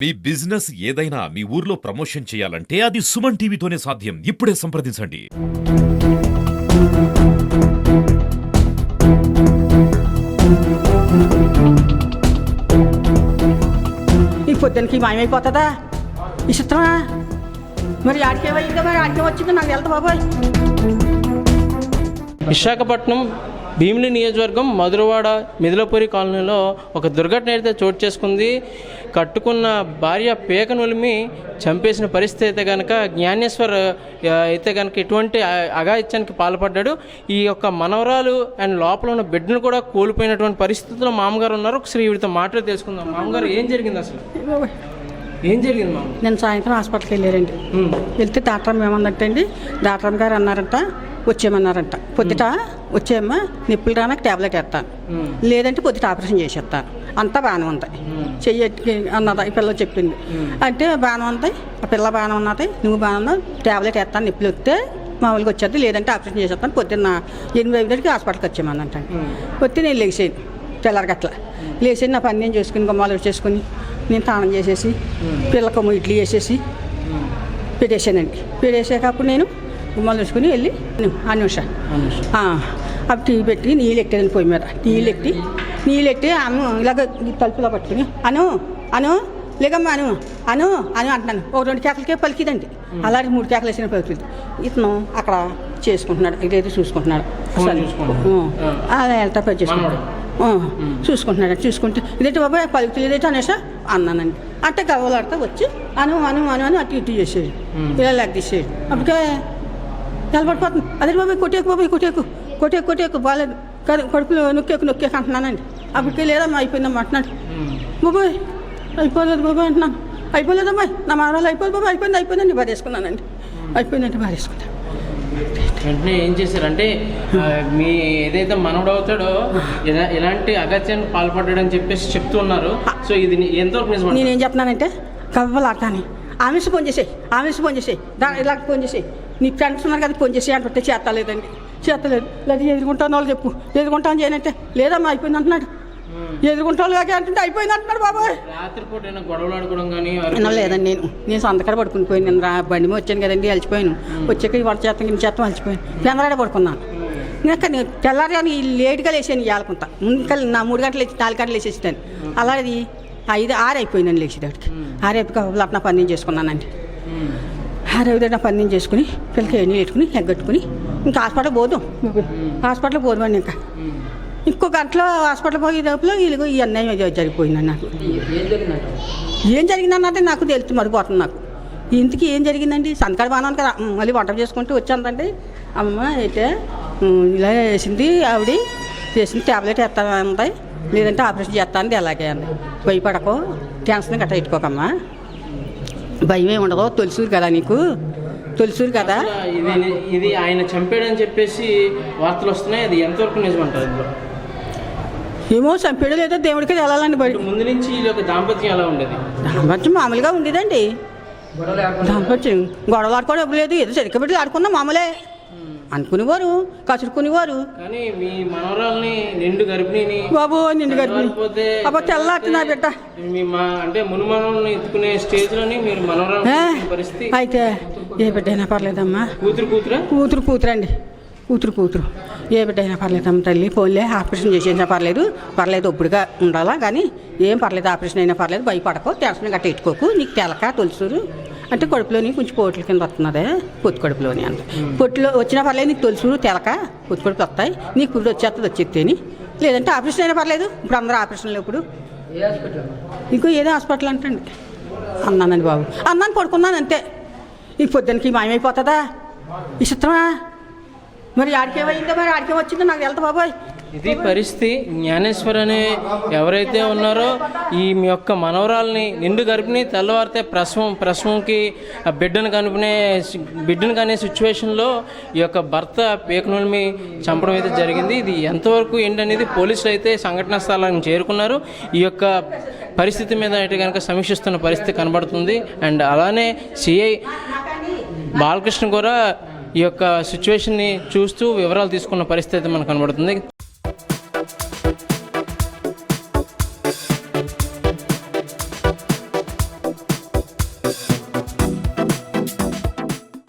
మీ business ఏదైనా మీ ఊర్లో promotion చేయాలంటే అది సుమన్ టీవీతోనే సాధ్యం. ఇప్పుడే సంప్రదించండి. ఈ పొద్దునకి మాయమైపోతుందా ఈ చిత్రమా? మరి ఆడికేమైందో మరి ఆడికే వచ్చిందో నాకు వెళ్తా బాబాయ్. విశాఖపట్నం భీమిలి నియోజకవర్గం మధురవాడ మిదిలపూరి కాలనీలో ఒక దుర్ఘటన అయితే చోటు చేసుకుంది. కట్టుకున్న భార్య పేక నులిమి చంపేసిన పరిస్థితి అయితే కనుక జ్ఞానేశ్వర్ అయితే కనుక ఇటువంటి అఘాయిత్యానికి పాల్పడ్డాడు. ఈ యొక్క మనవరాలు అండ్ లోపల ఉన్న బిడ్డను కూడా కోల్పోయినటువంటి పరిస్థితుల్లో మామగారు ఉన్నారు. ఒకసారి వీడితో మాటలు తెలుసుకుందాం. మామగారు ఏం జరిగింది అసలు? ఏం జరిగింది మామ? నేను సాయంత్రం హాస్పిటల్కి వెళ్ళారండి. వెళ్తే డాక్టర్ ఏమన్నట్టు అండి, డాక్టర్ గారు అన్నారంట వచ్చేయమన్నారంట. పొద్దుట వచ్చేయమ్మా, నిప్పులు రానకు ట్యాబ్లెట్ వేస్తాను, లేదంటే పొద్దుట ఆపరేషన్ చేసేస్తాను, అంతా బాగానే ఉంది చెయ్యి అన్నది ఈ పిల్ల చెప్పింది. అంటే బాగానే ఉంది, ఆ పిల్ల బాగానే ఉన్నది, నువ్వు బాగానే ఉన్నావు, ట్యాబ్లెట్ వేస్తాను, నిప్పులు వస్తే మామూలుగా వచ్చేది, లేదంటే ఆపరేషన్ చేసేస్తాను, పొద్దున్న 8:05 హాస్పిటల్కి వచ్చేయమన్నట్టు. వచ్చి నేను లేచాను తెల్లారగట్ల లేచి నా పని నేను చేసుకుని గుమ్మాలు చేసుకుని నేను స్నానం చేసేసి పిల్లకమ్మ ఇడ్లీ వేసేసి పెట్టేసానండి. పెట్టేసాకప్పుడు నేను గుమ్మాలు వేసుకుని వెళ్ళి అనుష అప్పుడు టీ పెట్టి నీళ్ళు ఎట్టాను పొయ్యి మీద, నీళ్ళు ఎట్టి అమ్మ ఇలాగ తలుపులో పట్టుకుని అను అను లేకమ్మా అను అను అని అంటున్నాను. ఒక 2 కేకలకే పలికిదండి, అలాంటి 3 కేకలు వేసిన పలికింది. ఇతను అక్కడ చేసుకుంటున్నాడు, ఇదైతే చూసుకుంటున్నాడు, అలా వెళ్తా పని చేసుకుంటాడు, చూసుకుంటున్నాడు. చూసుకుంటే ఇదేంటి బాబాయ్ పలుకుతుంది ఇదేంటి అనేసా అన్నానండి. అంటే గవ్వలాడితే వచ్చి అను అను అను అని అటు ఇటు చేసేది, ఇలా లెగ్ తీసేది. అప్పటికే నిలబడిపోతుంది. అదే బాబాయ్ కొట్టేకు బాబాయ్ కొట్టేకు బాగాలేదు, కడుపులో నొక్కేకు అంటున్నానండి. అప్పటికే లేదమ్మా అయిపోయిందమ్మా అంటున్నాడు. బాబాయ్ అయిపోలేదు బాబాయ్ అంటున్నాను. అయిపోలేదమ్మా నా మారాలు అయిపోలేదు బాబాయ్, అయిపోయిందండి బాధేసుకున్నానండి, అయిపోయిందంటే బాధేసుకున్నాను. వెంటనే ఏం చేశారంటే మీ ఏదైతే మనవడు అవుతాడో ఎలాంటి అగత్యానికి పాల్పడ్డాడని చెప్పేసి చెప్తూ ఉన్నారు. సో ఇది ఎంతవరకు నిజం? నేనేం చెప్తున్నానంటే కవ్వలాటాని ఆమె ఫోన్ చేసేయి ఇలా ఫోన్ చేసేయి, నీ ఫ్రెండ్స్ ఉన్నారు కదా ఫోన్ చేసి అంటే చేస్తలేదండి, లేదా ఎదుర్కొంటాను వాళ్ళు చెప్పు, ఎదుర్కొంటాను చేయనంటే లేదమ్మా అయిపోయింది అంటున్నాడు. ఎదుర్కొంటాను కాక అంటే అయిపోయింది అంటున్నాడు బాబాయ్. రాత్రిపూట గొడవలు ఆడుకోవడం కానీ లేదండి, నేను సంతకాడ పడుకుని పోయి నేను బండి మీద వచ్చాను కదండి, అలిచిపోయాను. వచ్చాక వాడు చేతం అలిచిపోయాను, చంద్రాడే పడుకున్నాను. ఇంకా నేను తెల్లారి కానీ లేట్గా లేచాను ఇవ్వాలకుంటా, ఇంకా నా 3 గంటలు లేచి 4 గంటలు లేచేసాను. అలాగే 5-6 అయిపోయిందండి లేచేదానికి. 6 అయిపోయి అట్లా పని నేను చేసుకున్నానండి. 6 అయిపోయిన పని నేను చేసుకుని పిల్లకి ఎన్ని పెట్టుకుని ఎగ్గట్టుకుని ఇంకా హాస్పిటల్ పోదామండి. ఇంకా ఇంకో గంటలో హాస్పిటల్ పోయే లోపల వీళ్ళకి ఈ అన్యాయం జరిగిపోయిందండి. నాకు ఏం జరిగిందన్నది నాకు తెలుసు, మరిపోతుంది నాకు. ఇంటికి ఏం జరిగిందండి, సంతకాడ బాగా కదా, మళ్ళీ వంట చేసుకుంటూ వచ్చానండి. అమ్మ అయితే ఇలా వేసింది, ఆవిడ చేసింది ట్యాబ్లెట్ వేస్తానంది, లేదంటే ఆపరేషన్ చేస్తానండి. అలాగే అండి, భయపడకో, టెన్షన్ గట్ట పెట్టుకోకమ్మా, భయమే ఉండదు, తొలిసూరు కదా నీకు, తొలిసూరు కదా. ఇది ఆయన చంపాడని చెప్పేసి వార్తలు వస్తున్నాయి, అది ఎంతవరకు నిజమంటారు? ఏమో చంపాడో లేదో దేవుడికి వెళ్ళాలండి. బయట ముందు నుంచి దాంపత్యం ఎలా ఉండేది? దాంపత్యం మామూలుగా ఉండేదండి. దాంపత్యం గొడవలు ఆడుకోవడం ఎప్పుడు లేదు, ఏదో సరిగ్గా పెట్టి ఆడుకున్నా మామూలే అనుకునేవారు, కసురుకునేవారు. కానీ మీ మనవరాల్ని నిండు గర్భిణిని బాబు నిండు గర్భిణి అబ్బా తెల్లాటి నా బిడ్డ అంటే మునుమనల్ని ఎత్తుకునే స్టేజ్ లోని మీరు మనవరాలు పరిస్థితి. అయితే ఏ బిడ్డ అయినా పర్లేదమ్మా, కూతురు ఏ బిడ్డ అయినా పర్లేదమ్మ తల్లి, పోన్లే ఆపరేషన్ చేసేసినా పర్లేదు ఒప్పుడుగా ఉండాలా, కానీ ఏం పర్లేదు, ఆపరేషన్ అయినా పర్లేదు, భయపడకో, టెన్షన్ గట్ట ఎట్టుకోకు, నీకు తెలక తొలుసూరు అంటే కడుపులోని కొంచెం పోట్ల కింద వస్తున్నదే, పొత్తు కడుపులోని అంత పొట్టులో వచ్చినా పర్లేదు, నీకు తొలుసూరు తెలక పొత్తు కడుపు వస్తాయి, నీకు ఇప్పుడు వచ్చేస్తేని, లేదంటే ఆపరేషన్ అయినా పర్లేదు. ఇప్పుడు అందరూ ఆపరేషన్లు ఇప్పుడు ఇంకో ఏదో హాస్పిటల్ అంటండి అన్నానండి బాబు, అన్నాను పడుకున్నాను అంతే. ఈ పొద్దునకి మాయమైపోతుందా ఈ చిత్రమా? మరి ఆడికేమైందో మరి ఆడికే వచ్చిందో నాకు వెళ్తా బాబాయ్. ఇది పరిస్థితి. జ్ఞానేశ్వర్ అనే ఎవరైతే ఉన్నారో ఈ మీ యొక్క మనవరాల్ని నిండు గర్భిణి తెల్లవారితే ప్రసవంకి బిడ్డను కనే సిచ్యువేషన్లో ఈ యొక్క భర్త పేకనుల్మి చంపడం అయితే జరిగింది. ఇది ఎంతవరకు ఏంటనేది పోలీసులు అయితే సంఘటనా స్థలానికి చేరుకున్నారు. ఈ యొక్క పరిస్థితి మీద అయితే కనుక సమీక్షిస్తున్న పరిస్థితి కనబడుతుంది. అండ్ అలానే సిఐ బాలకృష్ణ కూడా ఈ యొక్క సిచ్యువేషన్ని చూస్తూ వివరాలు తీసుకున్న పరిస్థితి మనకు కనబడుతుంది.